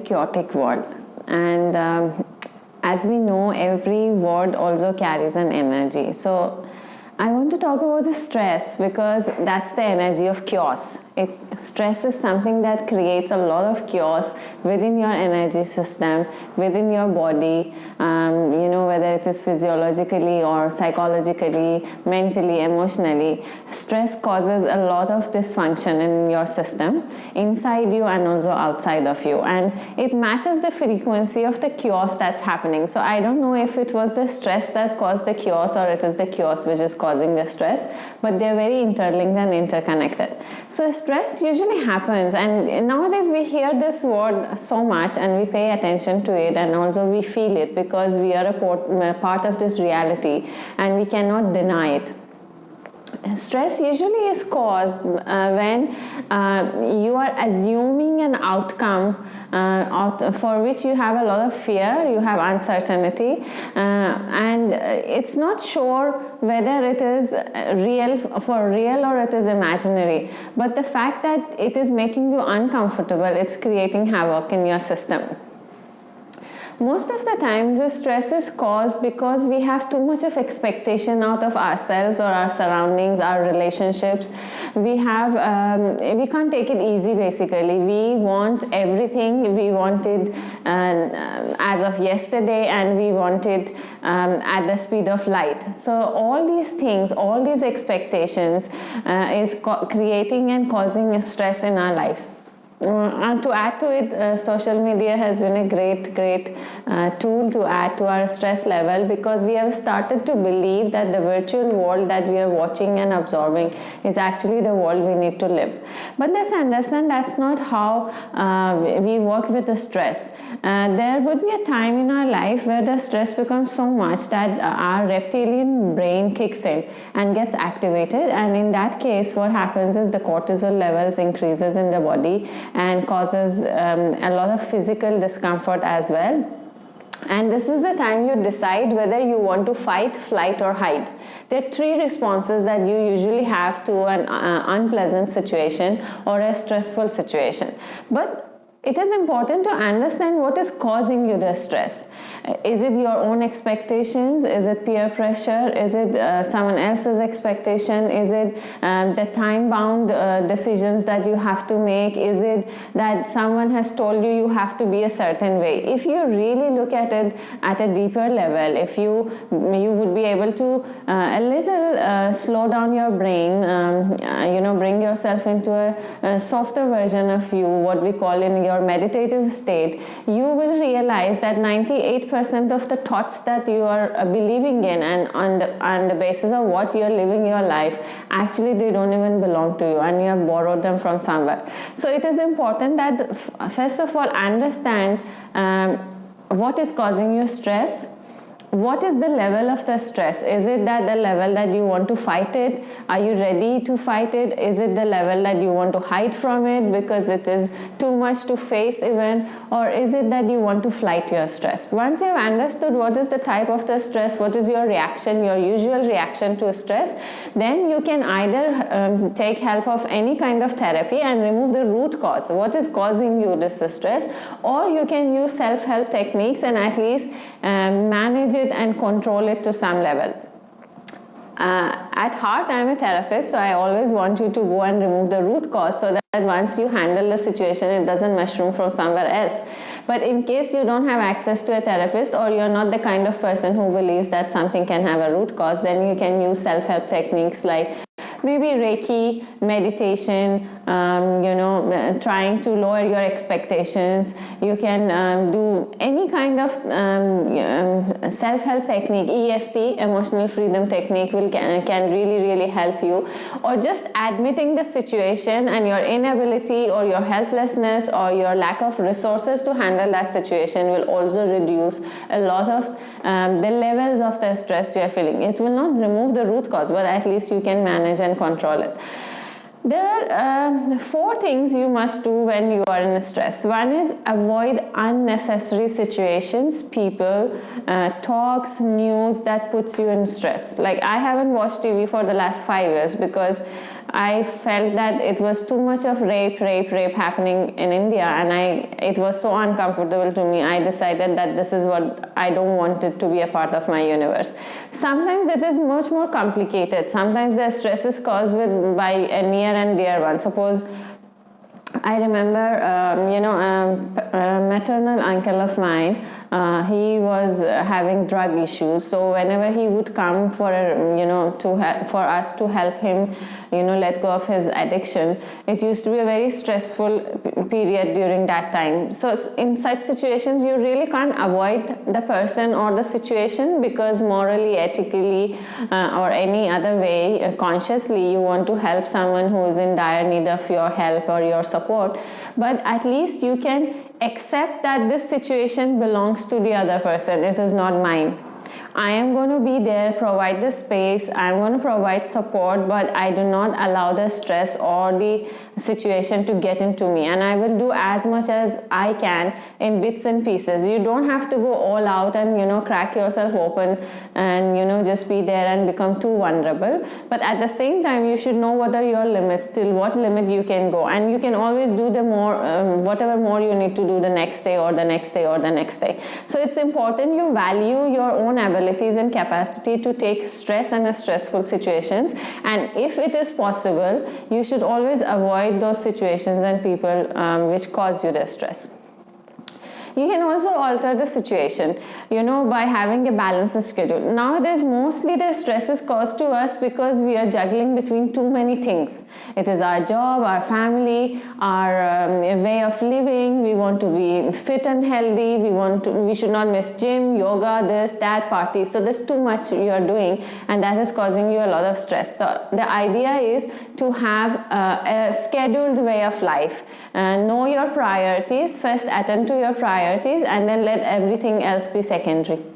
chaotic world, and as we know, every word also carries an energy. So I want to talk about the stress because that's the energy of chaos. Stress is something that creates a lot of chaos within your energy system, within your body, whether it is physiologically or psychologically, mentally, emotionally. Stress causes a lot of dysfunction in your system, inside you and also outside of you. And it matches the frequency of the chaos that's happening. So I don't know if it was the stress that caused the chaos or it is the chaos which is causing the stress, but they're very interlinked and interconnected. So stress usually happens, and nowadays we hear this word so much and we pay attention to it, and also we feel it because we are a part of this reality and we cannot deny it. Stress usually is caused when you are assuming an outcome for which you have a lot of fear, you have uncertainty, and it's not sure whether it is for real or it is imaginary. But the fact that it is making you uncomfortable, it's creating havoc in your system. Most of the times the stress is caused because we have too much of expectation out of ourselves or our surroundings, our relationships. We can't take it easy basically. We want everything. We want it as of yesterday, and we want it at the speed of light. So all these things, all these expectations is creating and causing stress in our lives. And to add to it, social media has been a great tool to add to our stress level, because we have started to believe that the virtual world that we are watching and absorbing is actually the world we need to live. But let's understand that's not how we work with the stress. There would be a time in our life where the stress becomes so much that our reptilian brain kicks in and gets activated, and in that case what happens is the cortisol levels increases in the body and causes a lot of physical discomfort as well. And this is the time you decide whether you want to fight, flight or hide. There are three responses that you usually have to an unpleasant situation or a stressful situation. But it is important to understand what is causing you the stress. Is it your own expectations? Is it peer pressure? Is it someone else's expectation? Is it the time-bound decisions that you have to make? Is it that someone has told you have to be a certain way? If you really look at it at a deeper level, if you would be able to a little slow down your brain, bring yourself into a softer version of you, what we call in your meditative state, you will realize that 98% of the thoughts that you are believing in and on the basis of what you're living your life, actually they don't even belong to you and you have borrowed them from somewhere. So it is important that first of all understand what is causing you stress. What is the level of the stress? Is it that the level that you want to fight it? Are you ready to fight it? Is it the level that you want to hide from it because it is too much to face even? Or is it that you want to flight your stress? Once you have understood what is the type of the stress, what is your reaction, your usual reaction to stress, then you can either take help of any kind of therapy and remove the root cause, what is causing you this stress, or you can use self-help techniques and at least manage it and control it to some level. At heart, I am a therapist, so I always want you to go and remove the root cause so that once you handle the situation, it doesn't mushroom from somewhere else. But in case you don't have access to a therapist, or you're not the kind of person who believes that something can have a root cause, then you can use self-help techniques like maybe Reiki, meditation, trying to lower your expectations. You can do any kind of self-help technique. EFT, emotional freedom technique, can really help you. Or just admitting the situation and your inability or your helplessness or your lack of resources to handle that situation will also reduce a lot of the levels of the stress you are feeling. It will not remove the root cause, but at least you can manage and control it. There are 4 things you must do when you are in stress. One is avoid unnecessary situations, people, talks, news that puts you in stress. Like I haven't watched TV for the last 5 years because I felt that it was too much of rape happening in India, and it was so uncomfortable to me. I decided that this is what I don't want it to be a part of my universe. Sometimes it is much more complicated. Sometimes the stress is caused by a near and dear one. Suppose I remember, a maternal uncle of mine. He was having drug issues. So whenever he would come for for us to help him, let go of his addiction, it used to be a very stressful period during that time. So in such situations, you really can't avoid the person or the situation, because morally, ethically, or any other way, consciously, you want to help someone who is in dire need of your help or your support. But at least you can accept that this situation belongs to the other person. It is not mine. I am going to be there, provide the space, I am going to provide support, but I do not allow the stress or the situation to get into me, and I will do as much as I can in bits and pieces. You don't have to go all out and crack yourself open and just be there and become too vulnerable, but at the same time you should know what are your limits, till what limit you can go, and you can always do the more whatever more you need to do the next day or the next day or the next day. So it's important you value your own abilities and capacity to take stress and stressful situations, and if it is possible, you should always avoid those situations and people which cause you the stress. You can also alter the situation, by having a balanced schedule. Nowadays, mostly the stress is caused to us because we are juggling between too many things. It is our job, our family, our way of living. We want to be fit and healthy. We should not miss gym, yoga, this, that, party. So there's too much you are doing, and that is causing you a lot of stress. So the idea is to have a scheduled way of life. Know your priorities. First, attend to your priorities, and then let everything else be secondary.